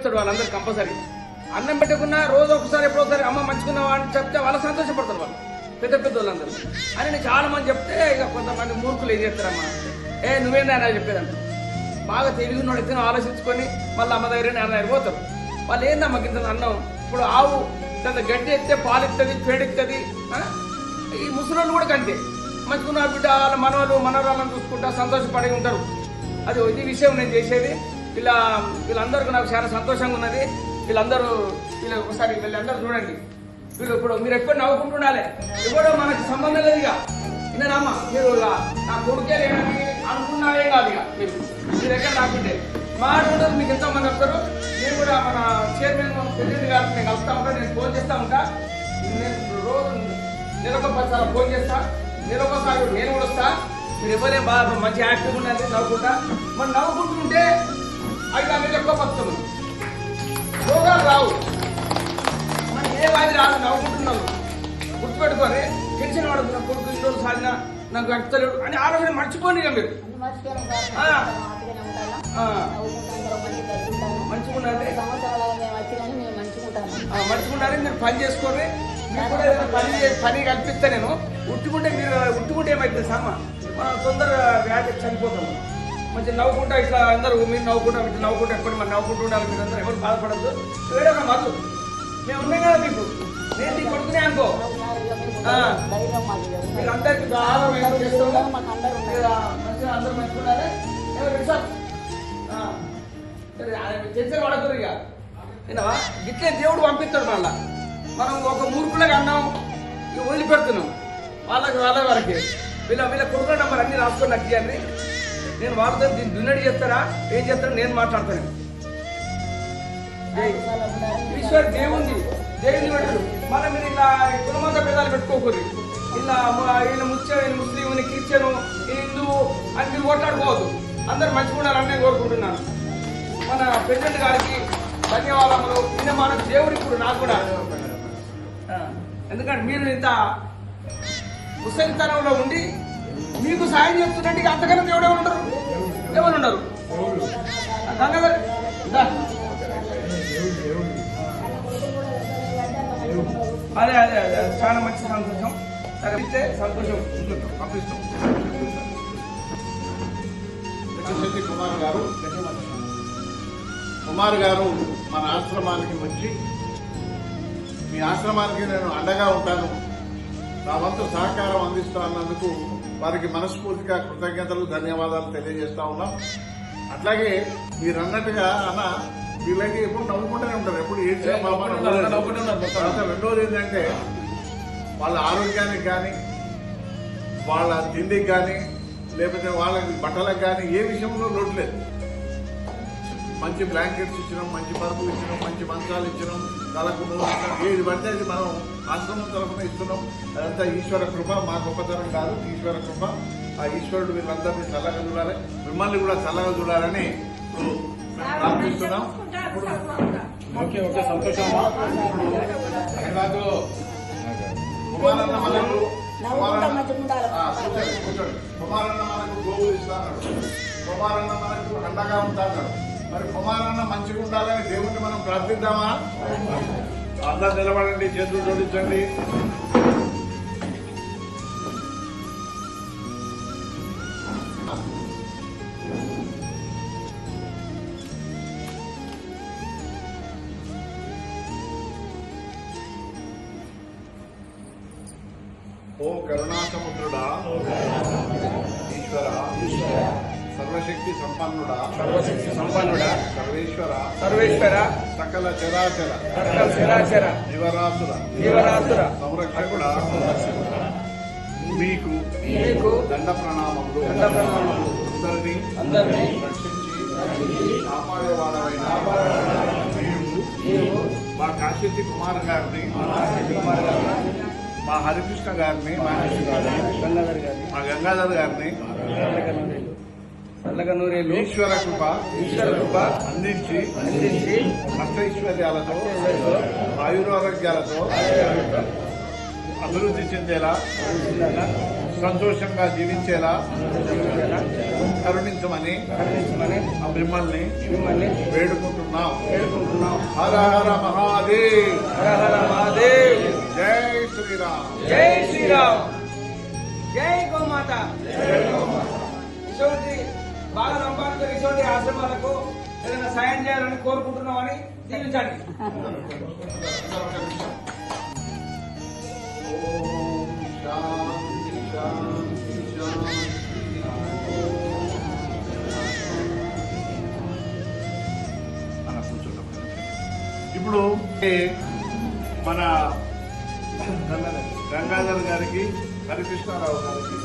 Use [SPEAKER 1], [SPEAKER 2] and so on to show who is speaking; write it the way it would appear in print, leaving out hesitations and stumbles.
[SPEAKER 1] చెప్తాడు వాళ్ళందరూ కంపల్సరీ. అన్నం పెట్టకున్నా రోజు ఒకసారి ఎప్పుడోసారి అమ్మ మంచుకున్నావా అని చెప్తే వాళ్ళు సంతోషపడతారు. వాళ్ళు పెద్ద పెద్ద వాళ్ళందరూ అని నేను చాలా మంది చెప్తే ఇక కొంతమంది మూర్ఖులు ఏం చేస్తారమ్మా, నువ్వేందా అని చెప్పేదంట. బాగా తెలివినోడు అయితే ఆలోచించుకొని మళ్ళీ అమ్మ దగ్గర నాన్న దగ్గర పోతారు. వాళ్ళు ఏందమ్మా ఇంత అన్నం, ఇప్పుడు ఆవు ఇంత గడ్డి ఎత్తే పాలు ఇస్తుంది, పేడెత్తుంది. ఈ ముసలోళ్ళు కూడా కంటే మంచుకున్న బిడ్డ వాళ్ళ మనవరాలను చూసుకుంటా సంతోషపడి ఉంటారు. అది ఇది విషయం నేను చేసేది. వీళ్ళందరికీ నాకు చాలా సంతోషంగా ఉన్నది. వీళ్ళందరూ ఒకసారి వీళ్ళందరూ చూడండి. వీళ్ళు ఇప్పుడు మీరు ఎక్కువ నవ్వుకుంటుండాలి, ఎవడో మనకు సంబంధం లేదు. ఇక విన్నారమ్మా, మీరు నా కొడుకే లేదని అనుకున్నావే కాదు. ఇక మీరు ఎక్కడ నాకుంటే మాట ఉండదు. మీకు ఎంతోమంది వస్తారు. నేను కూడా మన చైర్మన్ ప్రెసిడెంట్ గారికి నేను కలుస్తా ఉంటా, నేను ఫోన్ చేస్తా ఉంటా. నేను రోజు నెలకు 10 సార్లు ఫోన్ చేస్తా, నెలకొకసారి నేను కూడా వస్తా. మీరు ఎవరే బాగా మంచి యాక్టివ్గా ఉండాలి నవ్వుకుంటా. మనం నవ్వుకుంటుంటే అవి అన్నీ ఎక్కువ వస్తాము, రోగాలు రావు. మనం ఏ వ్యాధి రాదు నవ్వుకుంటున్నాము. గుర్తుపెట్టుకొని టెన్షన్ పడుతున్నా, కొడుకు ఇన్ని రోజులు సాగినా నాకు అడతలేడు అని ఆరోగ్యం మర్చిపోండి. ఇక మీరు మంచిగుండాలి. మీరు పని చేసుకోండి. మీరు కూడా ఏదైనా పని కల్పిస్తే నేను ఉట్టుకుంటే ఏమైతుంది సామా, మనం తొందరగా వ్యాధి చనిపోతాము. మంచిగా నవ్వుకుంటా ఇట్లా అందరూ మీరు నవ్వుకుంటాం, ఇట్లా నవ్వుకుంటా ఎప్పుడు మనం నవ్వుకుంటూ ఉండాలి. మీరు అందరూ ఎవరు బాధపడద్దు. ఏడన్నా మధు మేము ఉన్నాయి కదా మీకు, నేను నీ కొడుకునే అనుకో. మీరు అందరికి మంచిగా అందరూ మంచుకుంటారే తెలిసే పడకూరు. ఇక విన్నావా, గిట్లే దేవుడు పంపిస్తాడు. మళ్ళా మనం ఒక మూర్ఖులకు అన్నాం, ఇక వదిలిపెడుతున్నాం. వాళ్ళ వరకే వీళ్ళ కొడుకుల నెంబర్ అన్ని రాసుకొని నాకు ఇవ్వండి. నేను వాళ్ళతో దీన్ని దున్నడి చేస్తారా ఏం చేస్తారో నేను మాట్లాడతాను. ఈశ్వర్ దేవుంది పెట్టడు. మళ్ళీ మీరు ఇలా కులమత భేదాలు పెట్టుకోకూడదు. ఇలా ఈయన ముస్లిం, ఈయన క్రిస్టియను, ఈ హిందువు అని మీరు ఓట్లాడుకోవద్దు. అందరు మంచిగా ఉండాలని నేను కోరుకుంటున్నాను. మన ప్రెసిడెంట్ గారికి ధన్యవాదములు. ఈయన మన దేవుడు ఇప్పుడు నాకు కూడా. ఎందుకంటే మీరు ఇంత ముసలితనంలో ఉండి మీకు సాయం చేస్తున్నట్టు అంతకన్నా దేవుడు ఎవరు ఉండరు. గంగాధర్ అదే అదే అదే చాలా మంచి సంతోషం. సంతోషం పంపిస్తాం.
[SPEAKER 2] కుమార్ గారు మన ఆశ్రమానికి వచ్చి, మీ ఆశ్రమానికి నేను అండగా ఉంటాను, నా వంతు సహకారం అందిస్తా అన్నందుకు వారికి మనస్ఫూర్తిగా కృతజ్ఞతలు, ధన్యవాదాలు తెలియజేస్తా ఉన్నాం. అట్లాగే మీరు అన్నట్టుగా అన్న వీళ్ళకి ఎప్పుడు నవ్వుకుంటూనే ఉంటారు, ఎప్పుడు ఏడ్చిన బాబా నవ్వుకుంటున్నారు. రెండోది ఏంటంటే వాళ్ళ ఆరోగ్యానికి కానీ, వాళ్ళ తిండికి కానీ, లేకపోతే వాళ్ళ బట్టలకు కానీ ఏ విషయంలో లోటు లేదు. మంచి బ్లాంకెట్స్ ఇచ్చినాం, మంచి పరుపులు ఇచ్చినాం, మంచి మంచాలు ఇచ్చినాం, తలకు ఏది పడితే అది మనం ఆశ్రమం తరఫున ఇస్తున్నాం. అదంతా ఈశ్వర కృప, మా గొప్పతనం కాదు, ఈశ్వర కృప. ఆ ఈశ్వరుడు వీళ్ళందరినీ చల్లగా చూడాలి, మిమ్మల్ని కూడా చల్లగా చూడాలని ప్రార్థిస్తున్నాం.
[SPEAKER 3] ఓకే సంతోషం.
[SPEAKER 2] కుమారన్న మనకు కుమారన్న మనకు గోవులు ఇస్తాడు, కుమారన్న మనకు అండగా ఉంటాడు. మరి కుమారన్న మంచిగా ఉండాలని దేవుణ్ణి మనం ప్రార్థిద్దామా? అందరూ నిలబడండి, చేతులు జోడించండి. ఓ కరుణాసముద్రుడా, ఈశ్వర సర్వశక్తి సంపన్నుడా, సర్వేశ్వర సకల చరాచర జీవరాశుల సంరక్షకుడా, మీకు దండ ప్రణామములు. అందరినీ రక్షించి కాపాడేవాడమైన నీవు మా కాశీతి కుమార్ గారిని, మా హరికృష్ణ గారిని, మా గంగాధర్ గారిని ఈశ్వర కృప అందించి అష్టైశ్వర్యాలతో ఆయురారోగ్యాలతో అభివృద్ధి చెందేలా, సంతోషంగా జీవించేలా కరుణించమని మిమ్మల్ని వేడుకుంటున్నాం. హర హర మహాదేవ్.
[SPEAKER 1] హర హర మహాదేవ్.
[SPEAKER 2] జై శ్రీరామ్.
[SPEAKER 1] జై శ్రీరామ్. జై గోమాత. ఇటువంటి బాగా సంపాదించిన ఇటువంటి ఆశ్రమాలకు ఏదైనా సాయం చేయాలని కోరుకుంటున్నామని దీవించండి.
[SPEAKER 2] ఓం శాంతి శాంతి శాంతి. ఇప్పుడు మన గంగాధర్ గారికి హరికృష్ణారావు గారికి